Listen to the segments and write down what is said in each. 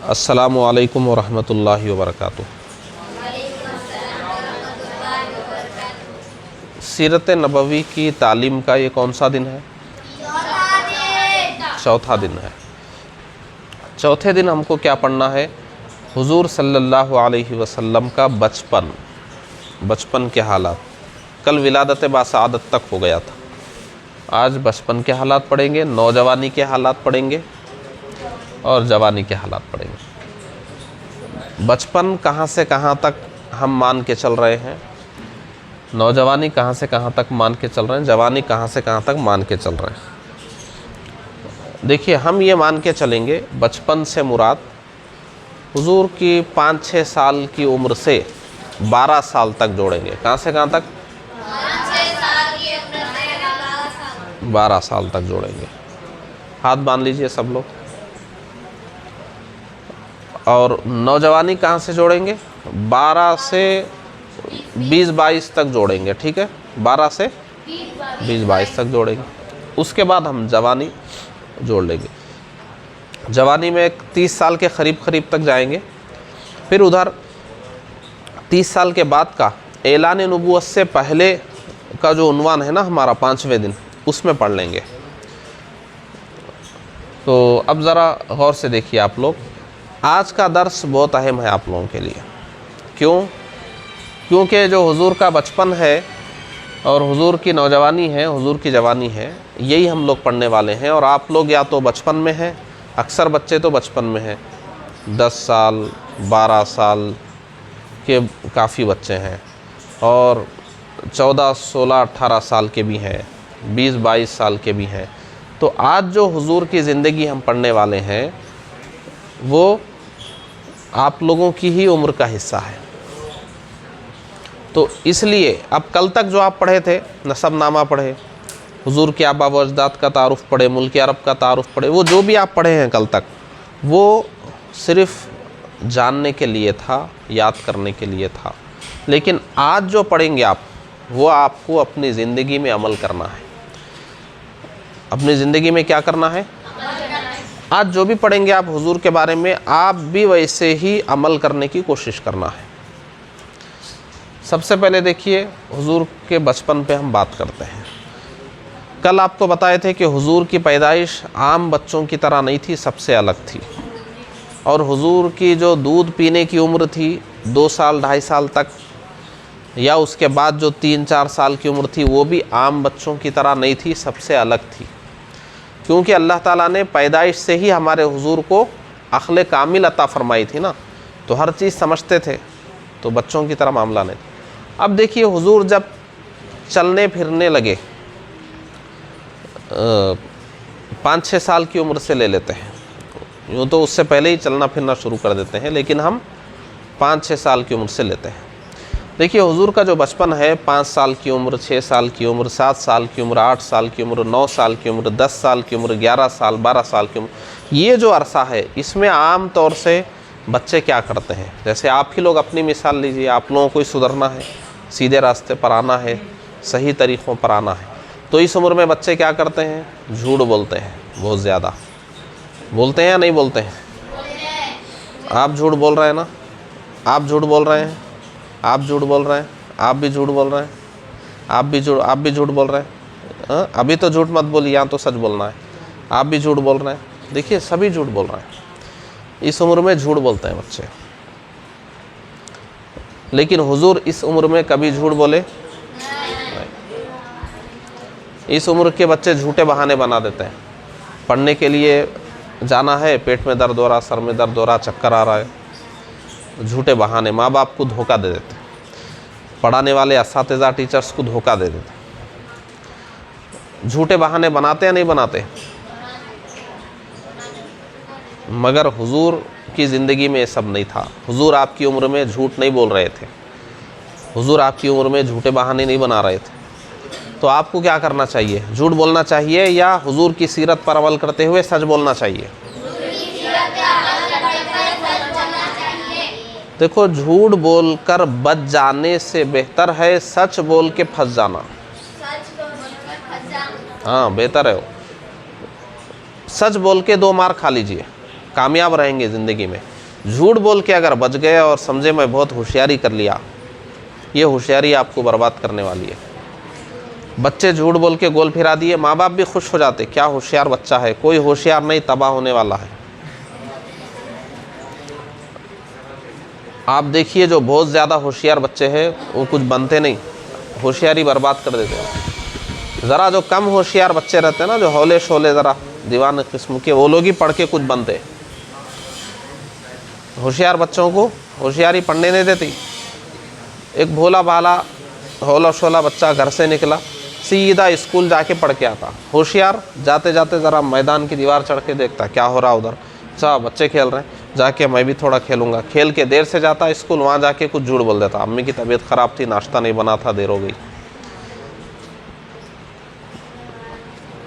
अस्सलामु अलैकुम वरहमतुल्लाहि वबरकातुहू। सीरत नबवी की तालीम का ये कौन सा दिन है? चौथा दिन है। चौथे दिन हमको क्या पढ़ना है? हुजूर सल्लल्लाहु अलैहि वसल्लम का बचपन के हालात। कल विलादत बासआदत तक हो गया था। आज बचपन के हालात पढ़ेंगे, नौजवानी के हालात पढ़ेंगे और जवानी के हालात पढ़ेंगे। बचपन कहाँ से कहाँ तक हम मान के चल रहे हैं, नौजवानी कहाँ से कहाँ तक मान के चल रहे हैं, जवानी कहाँ से कहाँ तक मान के चल रहे हैं। देखिए, हम ये मान के चलेंगे बचपन से मुराद हुजूर की 5-6 साल की उम्र से 12 साल तक जोड़ेंगे। कहाँ से कहाँ तक? 12 साल तक जोड़ेंगे। हाथ बांध लीजिए सब लोग। और नौजवानी कहाँ से जोड़ेंगे? 12 से 20-22 तक जोड़ेंगे। ठीक है, 12 से 20-22 तक जोड़ेंगे। उसके बाद हम जवानी जोड़ लेंगे। जवानी में 30 साल के करीब तक जाएंगे। फिर उधर 30 साल के बाद का ऐलान नबूवत से पहले का जो उन्वान है ना हमारा 5वें दिन, उसमें पढ़ लेंगे। तो अब ज़रा गौर से देखिए आप लोग, आज का दर्स बहुत अहम है आप लोगों के लिए। क्यों? क्योंकि जो हुजूर का बचपन है और हुजूर की नौजवानी है, हुजूर की जवानी है, यही हम लोग पढ़ने वाले हैं। और आप लोग या तो बचपन में हैं, अक्सर बच्चे तो बचपन में हैं, 10 साल 12 साल के काफ़ी बच्चे हैं, और 14 16 18 साल के भी हैं, 20-22 साल के भी हैं। तो आज जो हुजूर की ज़िंदगी हम पढ़ने वाले हैं वो आप लोगों की ही उम्र का हिस्सा है। तो इसलिए अब कल तक जो आप पढ़े थे, नसबनामा पढ़े, हुजूर के आबा व अजदाद का तारुफ़ पढ़े, मुल्क अरब का तारुफ़ पढ़े, वो जो भी आप पढ़े हैं कल तक, वो सिर्फ़ जानने के लिए था, याद करने के लिए था। लेकिन आज जो पढ़ेंगे आप, वो आपको अपनी ज़िंदगी में अमल करना है। अपनी ज़िंदगी में क्या करना है? आज जो भी पढ़ेंगे आप हुजूर के बारे में, आप भी वैसे ही अमल करने की कोशिश करना है। सबसे पहले देखिए, हुजूर के बचपन पे हम बात करते हैं। कल आपको बताए थे कि हुजूर की पैदाइश आम बच्चों की तरह नहीं थी, सबसे अलग थी। और हुजूर की जो दूध पीने की उम्र थी 2 साल 2.5 साल तक, या उसके बाद जो 3-4 साल की उम्र थी, वो भी आम बच्चों की तरह नहीं थी, सबसे अलग थी। क्योंकि अल्लाह ताला ने पैदाइश से ही हमारे हुजूर को अक्ल कामिल अता फरमाई थी ना, तो हर चीज़ समझते थे, तो बच्चों की तरह मामला नहीं। अब देखिए, हुजूर जब चलने फिरने लगे, 5-6 साल की उम्र से ले लेते हैं, यूँ तो उससे पहले ही चलना फिरना शुरू कर देते हैं, लेकिन हम 5-6 साल की उम्र से लेते हैं। देखिए, हुजूर का जो बचपन है, 5 साल की उम्र, 6 साल की उम्र, 7 साल की उम्र, 8 साल की उम्र, 9 साल की उम्र, 10 साल की उम्र, 11 साल 12 साल की उम्र, ये जो अरसा है, इसमें आम तौर से बच्चे क्या करते हैं? जैसे आप ही लोग अपनी मिसाल लीजिए, आप लोगों को ही सुधरना है, सीधे रास्ते पर आना है, सही तरीक़ों पर आना है। तो इस उम्र में बच्चे क्या करते हैं? झूठ बोलते हैं, बहुत ज़्यादा बोलते हैं या नहीं बोलते हैं? आप झूठ बोल रहे हैं ना? आप झूठ बोल रहे हैं, आप झूठ बोल रहे हैं, आप भी झूठ बोल रहे हैं, आप भी झूठ बोल रहे हैं। अभी तो झूठ मत बोलिए, यहाँ तो सच बोलना है। आप भी झूठ बोल रहे हैं। देखिए, सभी झूठ बोल रहे हैं। इस उम्र में झूठ बोलते हैं बच्चे। लेकिन हुजूर इस उम्र में कभी झूठ बोले नहीं। इस उम्र के बच्चे झूठे बहाने बना देते हैं। पढ़ने के लिए जाना है, पेट में दर्द हो रहा, सर में दर्द हो रहा, चक्कर आ रहा है, झूठे बहाने। माँ बाप को धोखा दे देते, पढ़ाने वाले असातिज़ा टीचर्स को धोखा दे देते। झूठे बहाने बनाते या नहीं बनाते? मगर हुजूर की ज़िंदगी में ये सब नहीं था। हुजूर आपकी उम्र में झूठ नहीं बोल रहे थे, हुजूर आपकी उम्र में झूठे बहाने नहीं बना रहे थे। तो आपको क्या करना चाहिए? झूठ बोलना चाहिए या हुजूर की सीरत पर अमल करते हुए सच बोलना चाहिए? देखो, झूठ बोलकर बच जाने से बेहतर है सच बोल के फंस जाना। हाँ, बेहतर है वो। सच बोल के 2 मार खा लीजिए, कामयाब रहेंगे ज़िंदगी में। झूठ बोल के अगर बच गए और समझे मैं बहुत होशियारी कर लिया, ये होशियारी आपको बर्बाद करने वाली है। बच्चे झूठ बोल के गोल फिरा दिए, माँ बाप भी खुश हो जाते, क्या होशियार बच्चा है। कोई होशियार नहीं, तबाह होने वाला है। आप देखिए जो बहुत ज़्यादा होशियार बच्चे हैं वो कुछ बनते नहीं, होशियारी बर्बाद कर देते हैं। ज़रा जो कम होशियार बच्चे रहते हैं ना, जो हौले शोले ज़रा दीवान किस्म के, वो लोग ही पढ़ के कुछ बनते। होशियार बच्चों को होशियारी पढ़ने नहीं देती। एक भोला भाला हौला शोला बच्चा घर से निकला, सीधा स्कूल जाके पढ़ के आता। होशियार जाते जाते ज़रा मैदान की दीवार चढ़ के देखता क्या हो रहा उधर, अच्छा बच्चे खेल रहे हैं, जाके मैं भी थोड़ा खेलूँगा। खेल के देर से जाता स्कूल, वहाँ जाके कुछ झूठ बोल देता, अम्मी की तबीयत ख़राब थी, नाश्ता नहीं बना था, देर हो गई।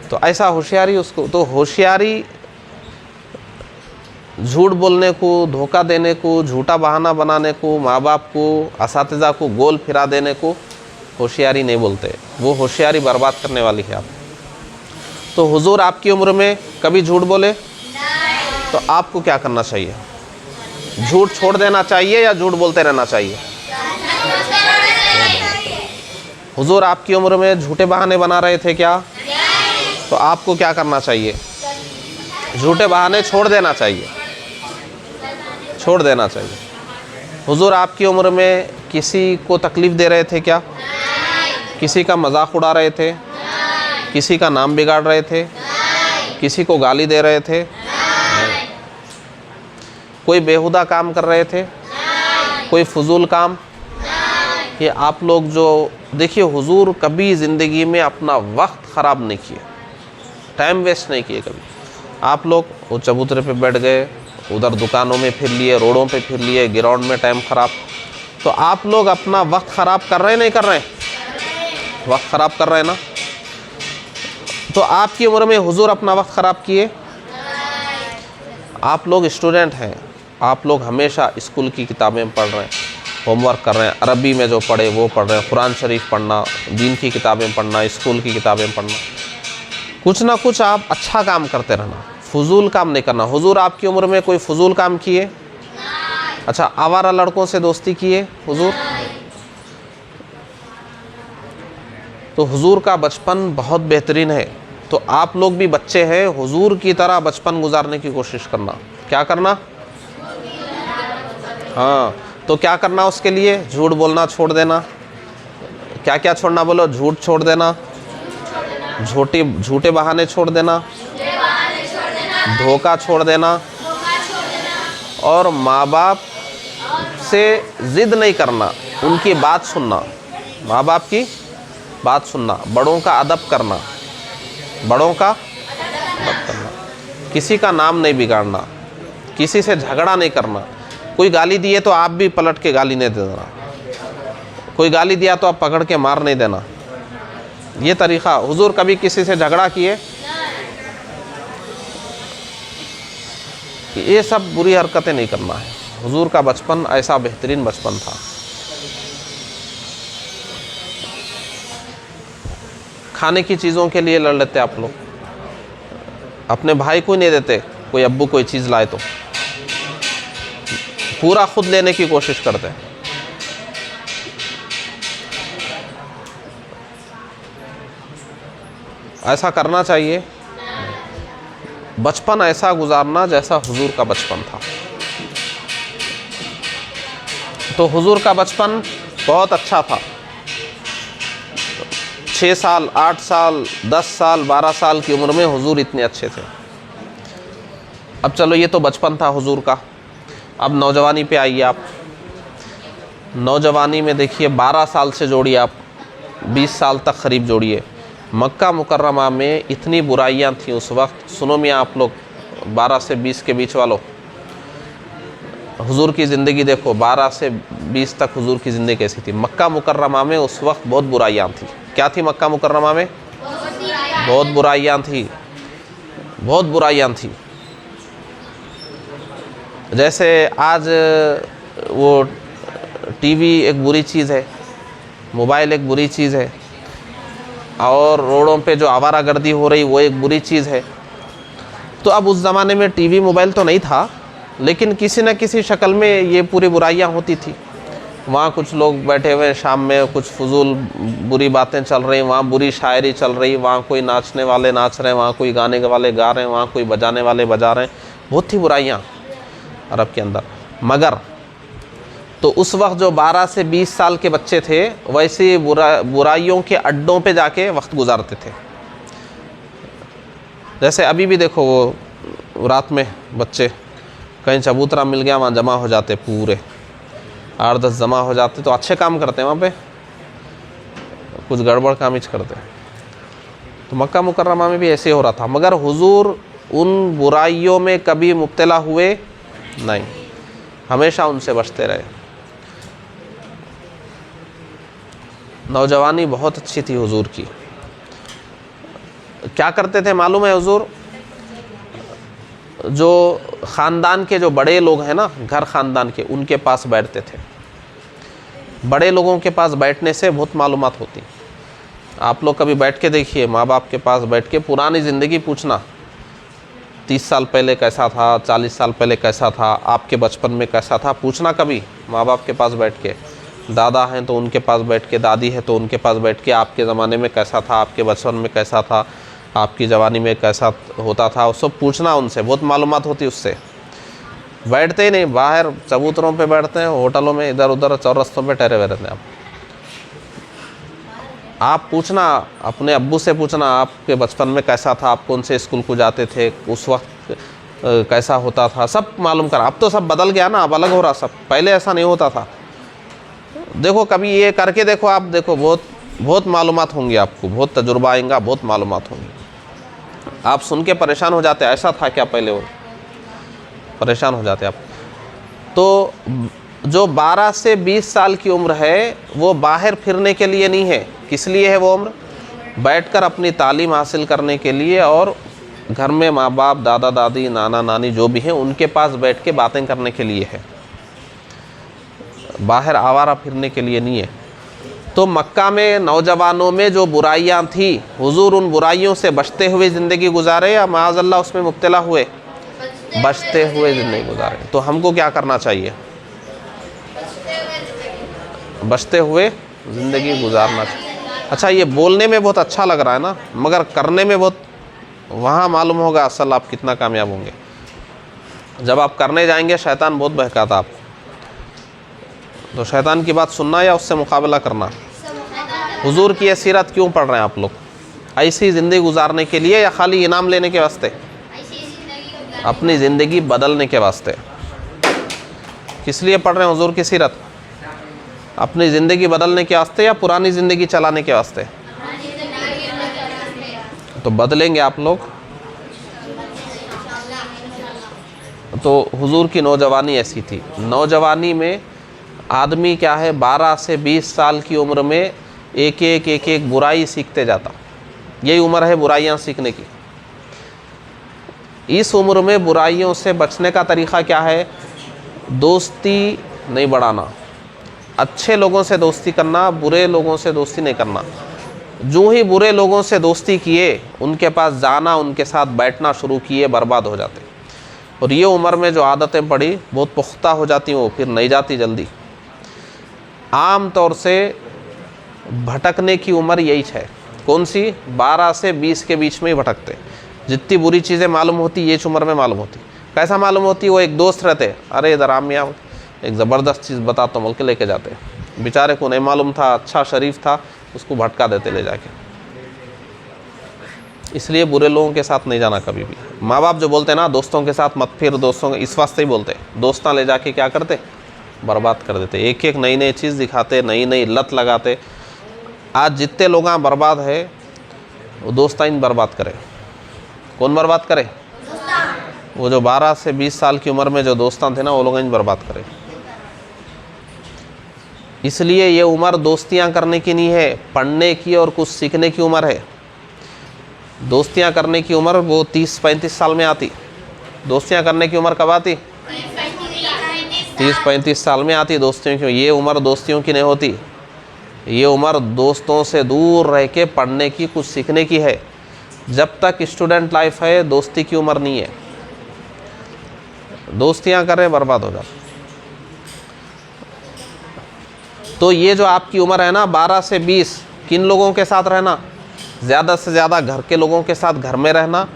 तो ऐसा होशियारी उसको, तो होशियारी झूठ बोलने को, धोखा देने को, झूठा बहाना बनाने को, माँ बाप को, असातिज़ा को गोल फिरा देने को होशियारी नहीं बोलते। वो होशियारी बर्बाद करने वाली है आप। तो हुजूर आपकी उम्र में कभी झूठ बोले तो आपको क्या करना चाहिए? झूठ छोड़ देना चाहिए या झूठ बोलते रहना चाहिए? हुजूर आपकी उम्र में झूठे बहाने बना रहे थे क्या? तो आपको क्या करना चाहिए? झूठे बहाने छोड़ देना चाहिए, छोड़ देना चाहिए। हुजूर आपकी उम्र में किसी को तकलीफ़ दे रहे थे क्या? किसी का मजाक उड़ा रहे थे? किसी का नाम बिगाड़ रहे थे? किसी को गाली दे रहे थे? कोई बेहुदा काम कर रहे थे? कोई फजूल काम? ये आप लोग जो देखिए, हुजूर कभी ज़िंदगी में अपना वक्त ख़राब नहीं किए, टाइम वेस्ट नहीं किए कभी। आप लोग वो चबूतरे पे बैठ गए, उधर दुकानों में फिर लिए, रोडों पे फिर लिए, ग्राउंड में टाइम ख़राब। तो आप लोग अपना वक्त ख़राब कर रहे हैं नहीं कर रहे हैं? वक्त ख़राब कर रहे हैं ना। तो आपकी उम्र में हुजूर अपना वक्त ख़राब किए? आप लोग स्टूडेंट हैं, आप लोग हमेशा स्कूल की किताबें पढ़ रहे हैं, होमवर्क कर रहे हैं, अरबी में जो पढ़े वो पढ़ रहे हैं, कुरान शरीफ पढ़ना, दीन की किताबें पढ़ना, स्कूल की किताबें पढ़ना, कुछ ना कुछ आप अच्छा काम करते रहना, फजूल काम नहीं करना। हुजूर आपकी उम्र में कोई फजूल काम किए? अच्छा, आवारा लड़कों से दोस्ती किए हुजूर? तो हुजूर का बचपन बहुत बेहतरीन है। तो आप लोग भी बच्चे हैं, हुजूर की तरह बचपन गुजारने की कोशिश करना। क्या करना? हाँ, तो क्या करना उसके लिए? झूठ बोलना छोड़ देना। क्या क्या छोड़ना बोलो? झूठ छोड़ देना, झूठे बहाने छोड़ देना, धोखा छोड़ देना, और माँ बाप से ज़िद नहीं करना, उनकी बात सुनना, माँ बाप की बात सुनना, बड़ों का अदब करना, बड़ों का अदब करना, किसी का नाम नहीं बिगाड़ना, किसी से झगड़ा नहीं करना। कोई गाली दिए तो आप भी पलट के गाली नहीं दे देना, कोई गाली दिया तो आप पकड़ के मार नहीं देना। ये तरीक़ा। हुजूर कभी किसी से झगड़ा किए? ये सब बुरी हरकतें नहीं करना है। हुजूर का बचपन ऐसा बेहतरीन बचपन था। खाने की चीज़ों के लिए लड़ लेते आप लोग, अपने भाई को नहीं देते, कोई अब्बू कोई चीज़ लाए तो पूरा खुद लेने की कोशिश करते हैं। ऐसा करना चाहिए। बचपन ऐसा गुजारना जैसा हुजूर का बचपन था। तो हुजूर का बचपन बहुत अच्छा था। 6 साल, 8 साल, 10 साल, 12 साल की उम्र में हुजूर इतने अच्छे थे। अब चलो, ये तो बचपन था हुजूर का। अब नौजवानी पे आइए आप। नौजवानी में देखिए, 12 साल से जोड़िए आप, 20 साल तक करीब जोड़िए। मक्का मुकर्रमा में इतनी बुराइयां थी उस वक्त। सुनो मियाँ आप लोग, 12 से 20 के बीच वालों, हुजूर की ज़िंदगी देखो, 12 से 20 तक हुजूर की ज़िंदगी कैसी थी। मक्का मुकर्रमा में उस वक्त बहुत बुराइयां थी। क्या थी मक्का मुकर्रमा में? बहुत बुराइयां थी, बहुत बुराइयां थी। जैसे आज वो टीवी एक बुरी चीज़ है, मोबाइल एक बुरी चीज़ है, और रोडों पे जो आवारागर्दी हो रही वो एक बुरी चीज़ है। तो अब उस ज़माने में टीवी मोबाइल तो नहीं था, लेकिन किसी न किसी शक्ल में ये पूरी बुराइयां होती थी। वहाँ कुछ लोग बैठे हुए हैं शाम में, कुछ फजूल बुरी बातें चल रही, वहाँ बुरी शायरी चल रही, वहाँ कोई नाचने वाले नाच रहे हैं, वहाँ कोई गाने वाले गा रहे हैं, वहाँ कोई बजाने वाले बजा रहे हैं। बहुत थी बुराइयाँ अरब के अंदर। मगर तो उस वक्त जो 12 से 20 साल के बच्चे थे वैसे बुराइयों के अड्डों पे जाके वक्त गुजारते थे। जैसे अभी भी देखो, वो रात में बच्चे कहीं चबूतरा मिल गया वहाँ जमा हो जाते, पूरे 8-10 जमा हो जाते, तो अच्छे काम करते हैं वहाँ पे, कुछ गड़बड़ काम ही करते हैं। तो मक्का मुकर्रमा में भी ऐसे हो रहा था। मगर हुजूर उन बुराइयों में कभी मुब्तला हुए नहीं, हमेशा उनसे बचते रहे। नौजवानी बहुत अच्छी थी हुजूर की। क्या करते थे मालूम है हुजूर? जो ख़ानदान के जो बड़े लोग हैं ना, घर ख़ानदान के, उनके पास बैठते थे। बड़े लोगों के पास बैठने से बहुत मालूमात होती। आप लोग कभी बैठ के देखिए, माँ बाप के पास बैठ के पुरानी ज़िंदगी पूछना, 30 साल पहले कैसा था, 40 साल पहले कैसा था, आपके बचपन में कैसा था, पूछना कभी माँ बाप के पास बैठ के। दादा हैं तो उनके पास बैठ के, दादी है तो उनके पास बैठ के, आपके ज़माने में कैसा था, आपके बचपन में कैसा था, आपकी जवानी में कैसा होता था, वो सब पूछना उनसे, बहुत मालूमात होती उससे। बैठते ही नहीं, बाहर चबूतरों पे बैठते हैं, होटलों में इधर उधर चौरस्तों पे ठहरे हुए रहते हैं। आप पूछना, अपने अब्बू से पूछना आपके बचपन में कैसा था, आप कौन से स्कूल को जाते थे, उस वक्त कैसा होता था, सब मालूम करा। अब तो सब बदल गया ना, अब अलग हो रहा सब, पहले ऐसा नहीं होता था। देखो कभी ये करके देखो आप, देखो बहुत मालूमात होंगी आपको, बहुत तजुर्बा आएगा, बहुत मालूमात होंगी। आप सुन के परेशान हो जाते, ऐसा था क्या पहले, वो परेशान हो जाते आप। तो जो 12 से 20 साल की उम्र है वो बाहर फिरने के लिए नहीं है। किस लिए है वो उम्र? बैठकर अपनी तालीम हासिल करने के लिए, और घर में माँ बाप, दादा दादी, नाना नानी जो भी हैं उनके पास बैठ के बातें करने के लिए है, बाहर आवारा फिरने के लिए नहीं है। तो मक्का में नौजवानों में जो बुराइयां थी, हुजूर उन बुराइयों से बचते हुए ज़िंदगी गुजारे या माअज़ल्लाह उसमें मुब्तला हुए? बचते हुए ज़िंदगी गुजारे। तो हमको क्या करना चाहिए? बचते हुए ज़िंदगी गुजारना चाहिए। अच्छा, ये बोलने में बहुत अच्छा लग रहा है ना, मगर करने में बहुत, वहाँ मालूम होगा असल आप कितना कामयाब होंगे। जब आप करने जाएंगे शैतान बहुत बहकाता आप, तो शैतान की बात सुनना या उससे मुकाबला करना। हुजूर की ये सीरत क्यों पढ़ रहे हैं आप लोग? ऐसी ज़िंदगी गुजारने के लिए या खाली इनाम लेने के वास्ते? अपनी ज़िंदगी बदलने के वास्ते। किस लिए पढ़ रहे हैं हुजूर की सीरत? अपनी ज़िंदगी बदलने के वास्ते या पुरानी ज़िंदगी चलाने के वास्ते? तो बदलेंगे आप लोग। तो हुजूर की नौजवानी ऐसी थी। नौजवानी में आदमी क्या है, 12 से 20 साल की उम्र में एक एक बुराई सीखते जाता। यही उम्र है बुराइयां सीखने की। इस उम्र में बुराइयों से बचने का तरीक़ा क्या है? दोस्ती नहीं बढ़ाना, अच्छे लोगों से दोस्ती करना, बुरे लोगों से दोस्ती नहीं करना। जो ही बुरे लोगों से दोस्ती किए, उनके पास जाना, उनके साथ बैठना शुरू किए, बर्बाद हो जाते। और ये उम्र में जो आदतें पड़ी बहुत पुख्ता हो जाती, वो फिर नहीं जाती जल्दी। आम तौर से भटकने की उम्र यही है। कौन सी? 12 से 20 के बीच में ही भटकते। जितनी बुरी चीज़ें मालूम होती ये उम्र में मालूम होती। कैसा मालूम होती? वो एक दोस्त रहते, अरे इधर आम मियाँ एक ज़बरदस्त चीज़ बताता हूँ बोल के लेके जाते। बेचारे को नहीं मालूम था, अच्छा शरीफ था, उसको भटका देते ले जाके। इसलिए बुरे लोगों के साथ नहीं जाना कभी भी। माँ बाप जो बोलते हैं ना, दोस्तों के साथ मत फिर, दोस्तों इस वास्ते ही बोलते। दोस्तां ले जाके क्या करते? बर्बाद कर देते। एक एक नई नई चीज़ दिखाते, नई नई लत लगाते। आज जितने लोग बर्बाद है वो दोस्ताइन बर्बाद करे। कौन बर्बाद करे? वो जो 12 से 20 साल की उम्र में जो दोस्तां थे ना, वो लोग इन बर्बाद करे। इसलिए ये उम्र दोस्तियां करने की नहीं है, पढ़ने की और कुछ सीखने की उम्र है। दोस्तियां करने की उम्र वो 30-35 साल में आती। दोस्तियां करने की उम्र कब आती? 30-35 साल में आती दोस्तियों की। ये उम्र दोस्तियों की नहीं होती। ये उम्र दोस्तों से दूर रह के पढ़ने की, कुछ सीखने की है। जब तक स्टूडेंट लाइफ है, दोस्ती की उम्र नहीं है। दोस्तियां कर रहे बर्बाद हो जाते। तो ये जो आपकी उम्र है ना 12 से 20, किन लोगों के साथ रहना, ज़्यादा से ज़्यादा घर के लोगों के साथ घर में रहना,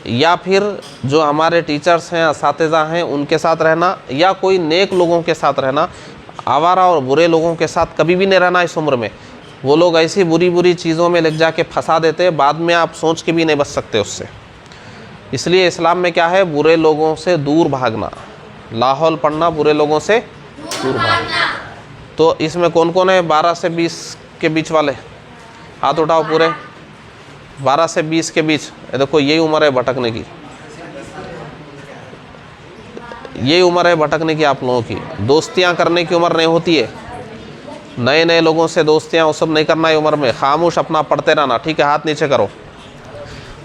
या फिर जो हमारे टीचर्स हैं, असातिज़ा हैं, उनके साथ रहना, या कोई नेक लोगों के साथ रहना। आवारा और बुरे लोगों के साथ कभी भी नहीं रहना इस उम्र में। वो लोग ऐसी बुरी बुरी चीज़ों में लग जाके फंसा देते हैं, बाद में आप सोच के भी नहीं बच सकते उससे। इसलिए इस्लाम में क्या है, बुरे लोगों से दूर भागना, लाहौल पढ़ना, बुरे लोगों से दूर भागना। तो इसमें कौन कौन है 12 से 20 के बीच वाले? हाथ उठाओ पूरे। 12 से 20 के बीच, देखो यही उम्र है भटकने की, यही उम्र है भटकने की आप लोगों की। दोस्तियां करने की उम्र नहीं होती है, नए नए लोगों से दोस्तियां वो सब नहीं करना है उम्र में। खामोश अपना पढ़ते रहना, ठीक है, हाथ नीचे करो।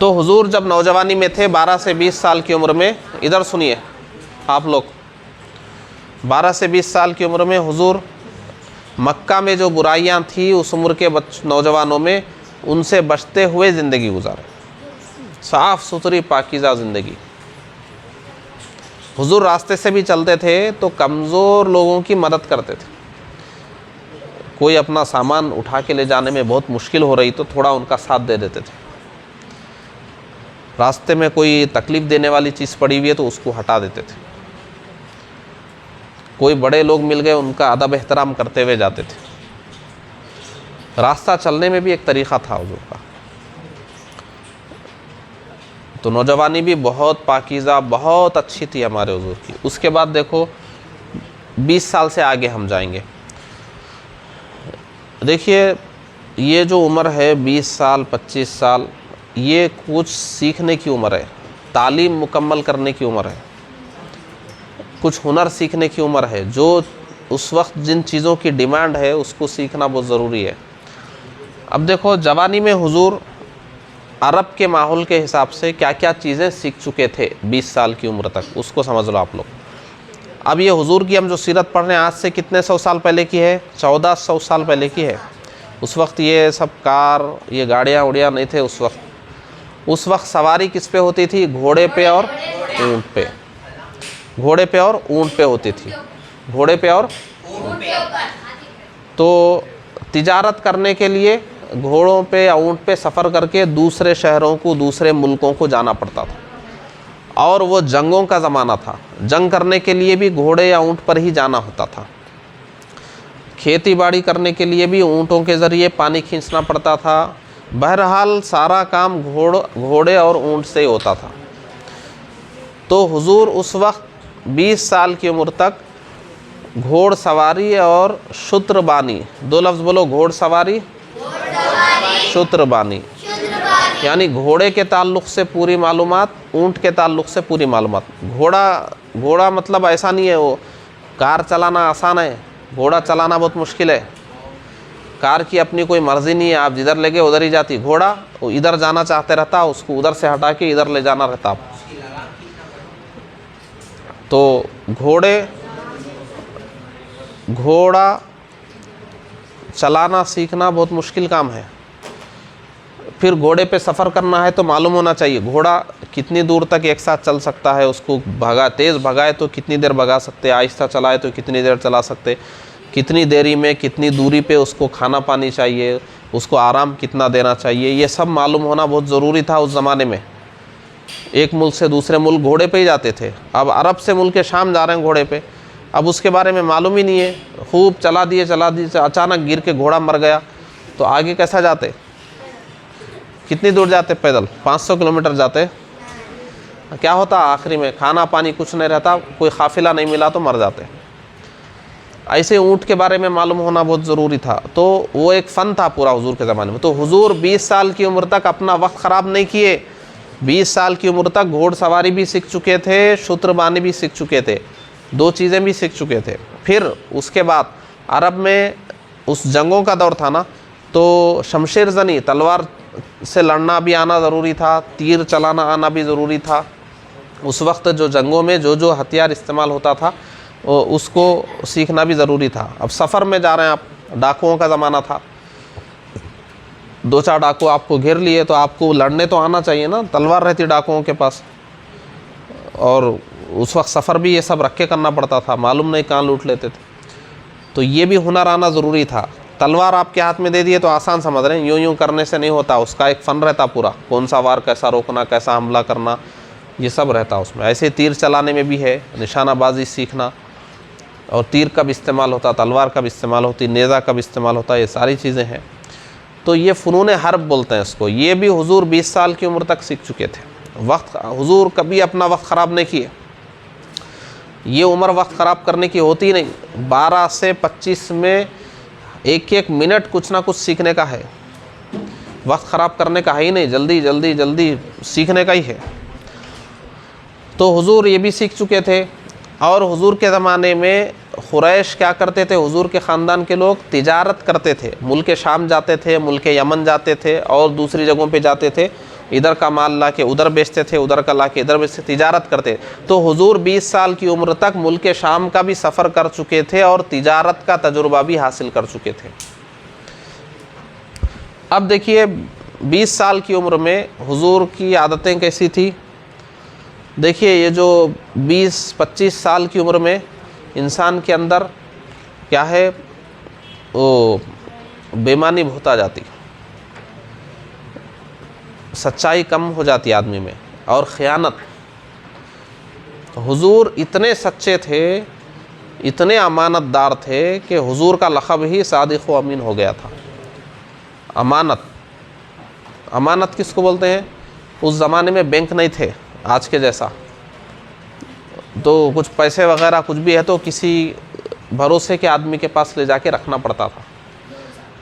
तो हुजूर जब नौजवानी में थे 12 से 20 साल की उम्र में, इधर सुनिए आप लोग, 12 से 20 साल की उम्र में हुजूर मक्का में जो बुराइयां थी उस उम्र के नौजवानों में, उनसे बचते हुए ज़िंदगी गुजारे, साफ़ सुथरी पाकीज़ा ज़िंदगी। हुजूर रास्ते से भी चलते थे तो कमज़ोर लोगों की मदद करते थे। कोई अपना सामान उठा के ले जाने में बहुत मुश्किल हो रही तो थोड़ा उनका साथ दे देते थे। रास्ते में कोई तकलीफ़ देने वाली चीज़ पड़ी हुई है तो उसको हटा देते थे। कोई बड़े लोग मिल गए, उनका अदब एहतराम करते हुए जाते थे। रास्ता चलने में भी एक तरीक़ा था हुजूर का। तो नौजवानी भी बहुत पाकीज़ा, बहुत अच्छी थी हमारे हुजूर की। उसके बाद देखो 20 साल से आगे हम जाएंगे। देखिए ये जो उम्र है 20 साल 25 साल, ये कुछ सीखने की उम्र है, तालीम मुकम्मल करने की उम्र है, कुछ हुनर सीखने की उम्र है। जो उस वक्त जिन चीज़ों की डिमांड है उसको सीखना बहुत ज़रूरी है। अब देखो जवानी में हुजूर अरब के माहौल के हिसाब से क्या क्या चीज़ें सीख चुके थे 20 साल की उम्र तक, उसको समझ लो आप लोग। अब ये हुजूर की हम जो सीरत पढ़ रहे हैं आज से कितने सौ साल पहले की है, 1400 साल पहले की है। उस वक्त ये सब कार, ये गाड़ियाँ उड़ियाँ नहीं थे उस वक्त। उस वक्त सवारी किस पे होती थी? घोड़े पे और ऊँट पे, घोड़े पे और ऊँट पे होती थी, घोड़े पे और ऊँट पे। तो तिजारत करने के लिए घोड़ों पे या ऊँट पे सफ़र करके दूसरे शहरों को, दूसरे मुल्कों को जाना पड़ता था। और वो जंगों का ज़माना था, जंग करने के लिए भी घोड़े या ऊँट पर ही जाना होता था। खेती बाड़ी करने के लिए भी ऊँटों के ज़रिए पानी खींचना पड़ता था। बहरहाल सारा काम घोड़े और ऊँट से ही होता था। तो हुजूर उस वक्त 20 साल की उम्र तक घोड़सवारी और शुत्रबानी, दो लफ्ज़ बोलो, घोड़सवारी शुत्रबानी, यानी घोड़े के ताल्लुक़ से पूरी मालूमात, ऊँट के ताल्लुक़ से पूरी मालूमात। घोड़ा मतलब ऐसा नहीं है वो कार चलाना आसान है, घोड़ा चलाना बहुत मुश्किल है। कार की अपनी कोई मर्ज़ी नहीं है, आप जिधर ले गए उधर ही जाती। घोड़ा वो इधर जाना चाहते रहता, उसको उधर से हटा के इधर ले जाना रहता आप। तो घोड़ा चलाना सीखना बहुत मुश्किल काम है। फिर घोड़े पे सफ़र करना है तो मालूम होना चाहिए घोड़ा कितनी दूर तक एक साथ चल सकता है। उसको तेज़ भगाए तो कितनी देर भगा सकते, आहिस्ता चलाए तो कितनी देर चला सकते, कितनी देरी में कितनी दूरी पे उसको खाना पानी चाहिए, उसको आराम कितना देना चाहिए, ये सब मालूम होना बहुत ज़रूरी था उस ज़माने में। एक मुल्क से दूसरे मुल्क घोड़े पे ही जाते थे। अब अरब से मुल्क के शाम जा रहे हैं घोड़े पे, अब उसके बारे में मालूम ही नहीं है। खूब चला दिए, अचानक गिर के घोड़ा मर गया तो आगे कैसा जाते? कितनी दूर जाते? पैदल 500 किलोमीटर जाते। क्या होता आखिरी में? खाना पानी कुछ नहीं रहता, कोई काफिला नहीं मिला तो मर जाते। ऐसे ऊँट के बारे में मालूम होना बहुत ज़रूरी था। तो वो एक फ़न था पूरा हुजूर के ज़माने में। तो हुजूर 20 साल की उम्र तक अपना वक्त ख़राब नहीं किए। 20 साल की उम्र तक घोड़सवारी भी सीख चुके थे, शुत्रबानी भी सीख चुके थे, दो चीज़ें भी सीख चुके थे। फिर उसके बाद अरब में उस जंगों का दौर था ना, तो शमशेर ज़नी, तलवार से लड़ना भी आना ज़रूरी था, तीर चलाना आना भी ज़रूरी था। उस वक्त जो जंगों में जो जो हथियार इस्तेमाल होता था उसको सीखना भी ज़रूरी था। अब सफ़र में जा रहे हैं आप, डाकुओं का ज़माना था, 2-4 डाकू आपको घेर लिए तो आपको लड़ने तो आना चाहिए ना, तलवार रहती डाकुओं के पास। और उस वक्त सफ़र भी ये सब रख के करना पड़ता था, मालूम नहीं कहाँ लूट लेते थे। तो ये भी हुनर आना ज़रूरी था। तलवार आपके हाथ में दे दिए तो आसान समझ रहे हैं, यूँ यूँ करने से नहीं होता, उसका एक फ़न रहता पूरा, कौन सा वार कैसा रोकना, कैसा हमला करना, ये सब रहता उसमें। ऐसे तीर चलाने में भी है, निशानाबाजी सीखना, और तीर कब इस्तेमाल होता, तलवार कब इस्तेमाल होती, नेज़ा कब इस्तेमाल होता, ये सारी चीज़ें हैं। तो ये फ़नून हर्ब बोलते हैं इसको। ये भी हुजूर 20 साल की उम्र तक सीख चुके थे। वक्त हुजूर कभी अपना वक्त ख़राब नहीं किए। ये उम्र वक्त ख़राब करने की होती नहीं। 12 से 25 में एक एक मिनट कुछ ना कुछ सीखने का है, वक्त ख़राब करने का है ही नहीं, जल्दी जल्दी जल्दी सीखने का ही है। तो हुजूर ये भी सीख चुके थे। और हुजूर के ज़माने में खुरैश क्या करते थे, हुजूर के ख़ानदान के लोग तिजारत करते थे, मुल्क शाम जाते थे, मुल्क यमन जाते थे और दूसरी जगहों पे जाते थे, इधर का माल ला के उधर बेचते थे, उधर का ला के इधर बेचते, तिजारत करते। तो हुजूर 20 साल की उम्र तक मुल्क शाम का भी सफ़र कर चुके थे और तिजारत का तजुर्बा भी हासिल कर चुके थे। अब देखिए 20 साल की उम्र में हुजूर की आदतें कैसी थी। देखिए ये जो 20-25 साल की उम्र में इंसान के अंदर क्या है, वो बेईमानी बहुत आ जाती, सच्चाई कम हो जाती आदमी में, और ख़यानत। हुजूर इतने सच्चे थे, इतने अमानतदार थे कि हुजूर का लक़ब ही सादिक़ व अमीन हो गया था। अमानत, अमानत किसको बोलते हैं? उस ज़माने में बैंक नहीं थे आज के जैसा, तो कुछ पैसे वगैरह कुछ भी है तो किसी भरोसे के आदमी के पास ले जाके रखना पड़ता था।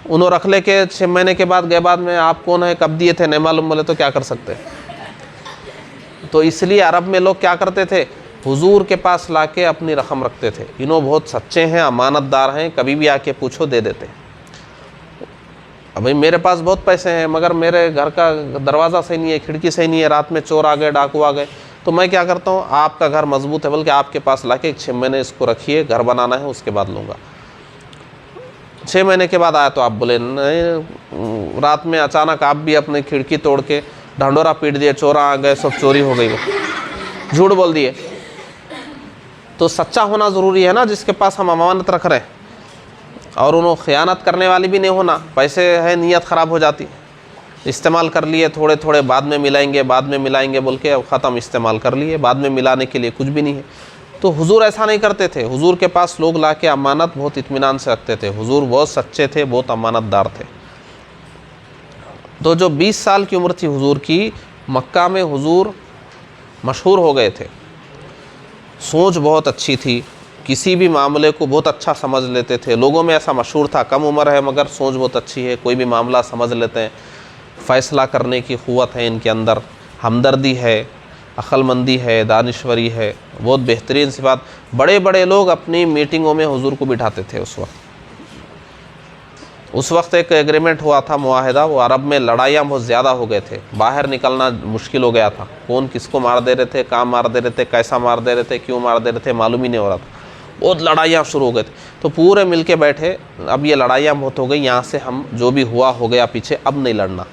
उन्होंने रख ले के 6 महीने के बाद गए, बाद में आप कौन है, कब दिए थे, नहीं मालूम, बोले तो क्या कर सकते। तो इसलिए अरब में लोग क्या करते थे, हुजूर के पास लाके अपनी रकम रखते थे। इन्हों बहुत सच्चे हैं, अमानतदार हैं, कभी भी आके पूछो दे देते। अब भाई मेरे पास बहुत पैसे हैं मगर मेरे घर का दरवाज़ा सही नहीं है, खिड़की सही नहीं है, रात में चोर आ गए, डाकू आ गए, तो मैं क्या करता हूँ, आपका घर मजबूत है बल्कि आपके पास लाके 6 महीने इसको रखिए, घर बनाना है उसके बाद लूँगा। 6 महीने के बाद आया तो आप बोले नहीं, रात में अचानक आप भी अपनी खिड़की तोड़ के ढंडोरा पीट दिए, चोर आ गए, सब चोरी हो गई, झूठ बोल दिए। तो सच्चा होना ज़रूरी है ना, जिसके पास हम अमानत रख रहे हैं, और उन्होंने ख़यानत करने वाली भी नहीं होना। पैसे है, नीयत ख़राब हो जाती, इस्तेमाल कर लिए थोड़े थोड़े, बाद में मिलाएंगे, बाद में मिलाएंगे बोल के अब ख़त्म, इस्तेमाल कर लिए, बाद में मिलाने के लिए कुछ भी नहीं है। तो हुजूर ऐसा नहीं करते थे। हुजूर के पास लोग लाके अमानत बहुत इत्मीनान से रखते थे। हुजूर बहुत सच्चे थे, बहुत अमानतदार थे। तो जो 20 साल की उम्र थी हुजूर की, मक्का में हुजूर मशहूर हो गए थे। सोच बहुत अच्छी थी, किसी भी मामले को बहुत अच्छा समझ लेते थे। लोगों में ऐसा मशहूर था, कम उम्र है मगर सोच बहुत अच्छी है, कोई भी मामला समझ लेते हैं, फ़ैसला करने की क़ुव्वत है इनके अंदर, हमदर्दी है, अक्लमंदी है, दानिश्वरी है, बहुत बेहतरीन सिफ़ात। बड़े बड़े लोग अपनी मीटिंगों में हुजूर को बिठाते थे। उस वक्त एक एग्रीमेंट हुआ था, मुआहिदा, वो अरब में लड़ाइयाँ बहुत ज़्यादा हो गए थे, बाहर निकलना मुश्किल हो गया था, कौन किसको मार दे रहे थे, कहाँ मार दे रहे थे, कैसा मार दे रहे थे, क्यों मार दे रहे थे, मालूम ही नहीं हो रहा था, बहुत लड़ाइयाँ शुरू हो गए थे। तो पूरे मिल के बैठे, अब ये लड़ाइयाँ बहुत हो गई, यहाँ से हम जो भी हुआ हो गया पीछे, अब नहीं लड़ना।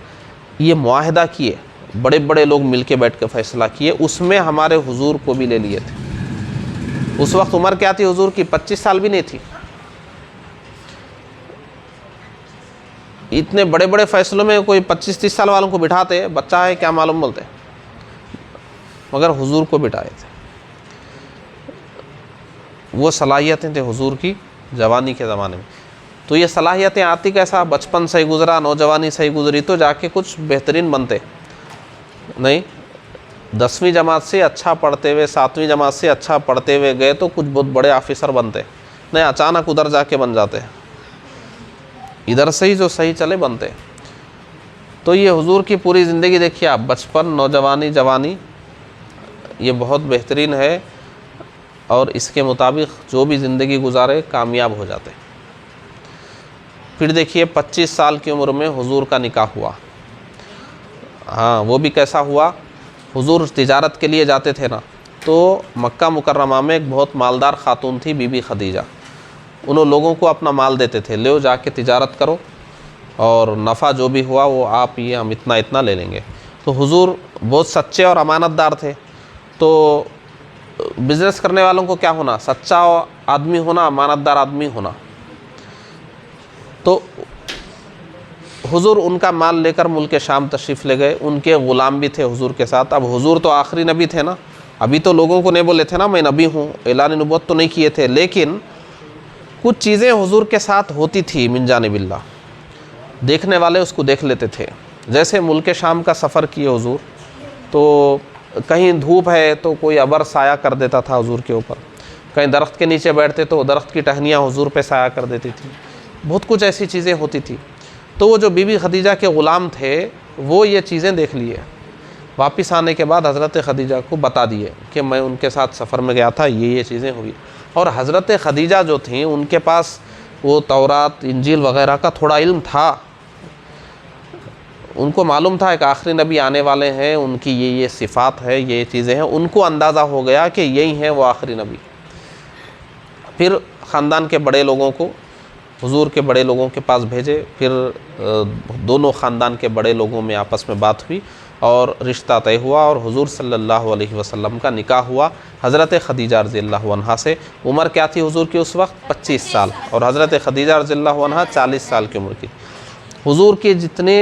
ये मुआहिदा किए, बड़े बड़े लोग मिल के बैठ के फ़ैसला किए, उसमें हमारे हुजूर को भी ले लिए थे। उस वक्त उम्र क्या थी हुजूर की? 25 साल भी नहीं थी। इतने बड़े बड़े फ़ैसलों में कोई 25-30 साल वालों को बिठाते, बच्चा है क्या मालूम बोलते, मगर हुजूर को बिठाए थे। वो सलाहियतें थे हुजूर की जवानी के ज़माने में। तो ये सलाहियतें आती कैसा, बचपन सही गुज़रा, नौजवानी सही गुज़री तो जाके कुछ बेहतरीन बनते नहीं। 10वीं जमात से अच्छा पढ़ते हुए, 7वीं जमात से अच्छा पढ़ते हुए गए तो कुछ बहुत बड़े ऑफिसर बनते नहीं, अचानक उधर जाके बन जाते, इधर से ही जो सही चले बनते। तो ये हुजूर की पूरी ज़िंदगी देखिए आप, बचपन, नौजवानी, जवानी, ये बहुत बेहतरीन है, और इसके मुताबिक जो भी ज़िंदगी गुजारे कामयाब हो जाते। फिर देखिए 25 साल की उम्र में हुजूर का निकाह हुआ। हाँ, वो भी कैसा हुआ, हुजूर तिजारत के लिए जाते थे ना, तो मक्का मुकर्रमा में एक बहुत मालदार खातून थी, बीबी खदीजा। उन्होंने लोगों को अपना माल देते थे, ले जाके तिजारत करो और नफ़ा जो भी हुआ वो आप ये हम इतना इतना ले लेंगे। तो हुजूर बहुत सच्चे और अमानतदार थे। तो बिज़नेस करने वालों को क्या होना, सच्चा आदमी होना, अमानतदार आदमी होना। तो हुजूर उनका माल लेकर मुल्क शाम तशरीफ़ ले गए, उनके ग़ुलाम भी थे हुजूर के साथ। अब हुजूर तो आखिरी नबी थे ना, अभी तो लोगों को नहीं बोले थे ना मैं नबी हूँ, ऐलान नबूवत तो नहीं किए थे, लेकिन कुछ चीज़ें हुजूर के साथ होती थी मिन जानिबिल्लाह, देखने वाले उसको देख लेते थे। जैसे मुल्क शाम का सफ़र किए हुजूर, तो कहीं धूप है तो कोई अबर साया कर देता था हुजूर के ऊपर, कहीं दरख्त के नीचे बैठते तो दरख्त की टहनियाँ हुजूर पे साया कर देती थी, बहुत कुछ ऐसी चीज़ें होती थी। तो वो जो बीबी खदीजा के ग़ुलाम थे वो ये चीज़ें देख लिए, वापस आने के बाद हज़रत खदीजा को बता दिए कि मैं उनके साथ सफ़र में गया था, ये चीज़ें हुई। और हज़रत खदीजा जो थी उनके पास वो तौरात इंजील वग़ैरह का थोड़ा इल्म था, उनको मालूम था एक आखिरी नबी आने वाले हैं, उनकी ये सिफ़ात है, ये चीज़ें हैं, उनको अंदाज़ा हो गया कि यही हैं वो आखिरी नबी। फिर ख़ानदान के बड़े लोगों को, हुजूर के बड़े लोगों के पास भेजे, फिर दोनों ख़ानदान के बड़े लोगों में आपस में बात हुई और रिश्ता तय हुआ और हुजूर सल्लल्लाहु अलैहि वसल्लम का निकाह हुआ हज़रत खदीजा रज़ियल्लाहु अन्हा से। उम्र क्या थी हुजूर की उस वक्त? 25 साल, और हज़रत खदीजा रज़ियल्लाहु अन्हा 40 साल की उम्र की। हुजूर के जितने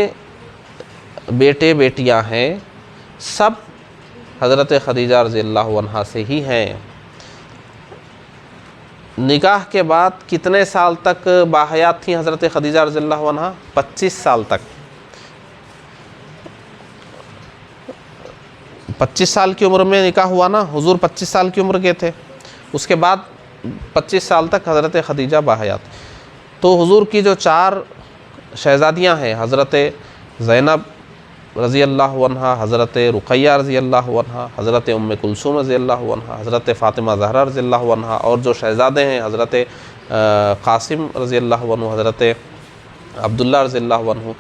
बेटे बेटियां हैं सब हज़रत खदीजा रज़ियल्लाहु अन्हा से ही हैं। निकाह के बाद कितने साल तक बाहयात थी हज़रत खदीजा रज़ियल्लाहु अन्हा? 25 साल तक। 25 साल की उम्र में निकाह हुआ ना, हुजूर 25 साल की उम्र के थे, उसके बाद 25 साल तक हज़रत खदीजा बाहयात। तो हुजूर की जो 4 शहज़ादियाँ हैं, हज़रत ज़ैनब रज़ियल्लाहु अन्हा, हज़रत रुक़ैया रज़ियल्लाहु अन्हा, हज़रत उम्मे कुलसूम रज़ियल्लाहु अन्हा, हज़रत फ़ातिमा ज़हरा रज़ियल्लाहु अन्हा, और जो शहज़ादे हैं हज़रत क़ासिम रज़ियल्लाहु अन्हु, हज़रत अब्दुल्ला रज़ियल्लाहु अन्हु,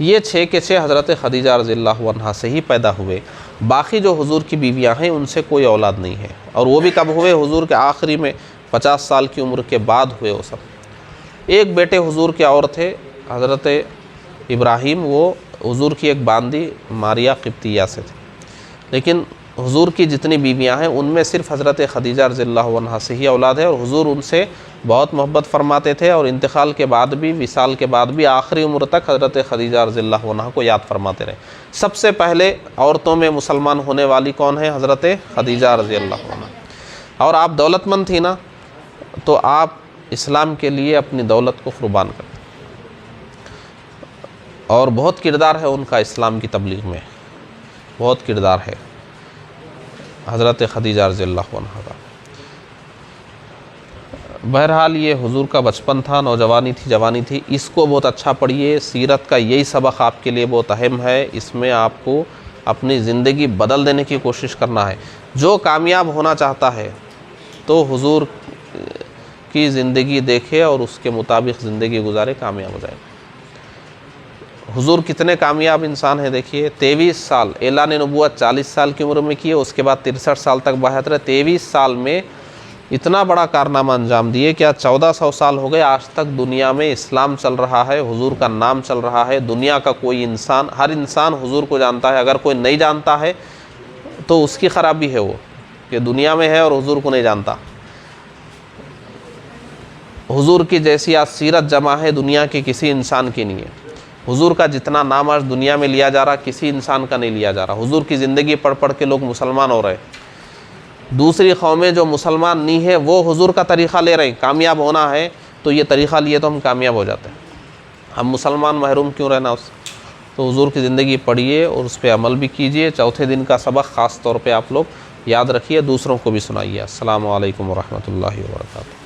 ये 6 के 6 हज़रत खदीजा रज़ियल्लाहु अन्हा से ही पैदा हुए। बाकी जो हुजूर की बीवियाँ हैं उनसे कोई औलाद नहीं है, और वो भी कब हुए? हुजूर के आखिरी में 50 साल की उम्र के बाद हुए वो सब। एक बेटे हुजूर के और थे हज़रत इब्राहीम, वो हुजूर की एक बांदी मारिया क़िब्तिया से थे, लेकिन हुजूर की जितनी बीवियां हैं उनमें सिर्फ हज़रत खदीजा रज़ियल्लाहु अन्हा से ही औलाद है, और हुजूर उनसे बहुत मोहब्बत फरमाते थे, और इंतकाल के बाद भी, विसाल के बाद भी आखिरी उम्र तक हज़रत खदीजा रज़ियल्लाहु अन्हा को याद फरमाते रहे। सबसे पहले औरतों में मुसलमान होने वाली कौन है? हज़रत खदीजा रज़ियल्लाहु अन्हा। और आप दौलतमंद थी ना, तो आप इस्लाम के लिए अपनी दौलत को क़ुर्बान कर, और बहुत किरदार है उनका इस्लाम की तबलीग में, बहुत किरदार है हज़रत खदीजा रज़ियल्लाहु अन्हा का। बहरहाल ये हुजूर का बचपन था, नौजवानी थी, जवानी थी, इसको बहुत अच्छा पढ़िए। सीरत का यही सबक आपके लिए बहुत अहम है, इसमें आपको अपनी ज़िंदगी बदल देने की कोशिश करना है। जो कामयाब होना चाहता है तो हुजूर की ज़िंदगी देखे और उसके मुताबिक ज़िंदगी गुजारे, कामयाब हो जाए। हुजूर कितने कामयाब इंसान हैं देखिए। 23 साल ऐलान नबूवत 40 साल की उम्र में किए, उसके बाद 63 साल तक बाहयात रहे। 23 साल में इतना बड़ा कारनामा अंजाम दिए। क्या 1400 साल हो गए, आज तक दुनिया में इस्लाम चल रहा है, हुजूर का नाम चल रहा है। दुनिया का कोई इंसान, हर इंसान हुजूर को जानता है। अगर कोई नहीं जानता है तो उसकी ख़राबी है, वो कि दुनिया में है और हुजूर को नहीं जानता। हुजूर की जैसी आज सीरत जमा है दुनिया के किसी इंसान की नहीं है। हुजूर का जितना नाम आज दुनिया में लिया जा रहा, किसी इंसान का नहीं लिया जा रहा। हुजूर की ज़िंदगी पढ़ पढ़ के लोग मुसलमान हो रहे। दूसरी कौमें जो मुसलमान नहीं है वो हुजूर का तरीक़ा ले रहे हैं। कामयाब होना है तो ये तरीक़ा लिए तो हम कामयाब हो जाते हैं। हम मुसलमान महरूम क्यों रहना उससे? तो हुजूर की ज़िंदगी पढ़िए और उस पर अमल भी कीजिए। चौथे दिन का सबक ख़ास तौर पे आप लोग याद रखिए, दूसरों को भी सुनाइए। अस्सलामु अलैकुम व रहमतुल्लाहि व बरकातुहू।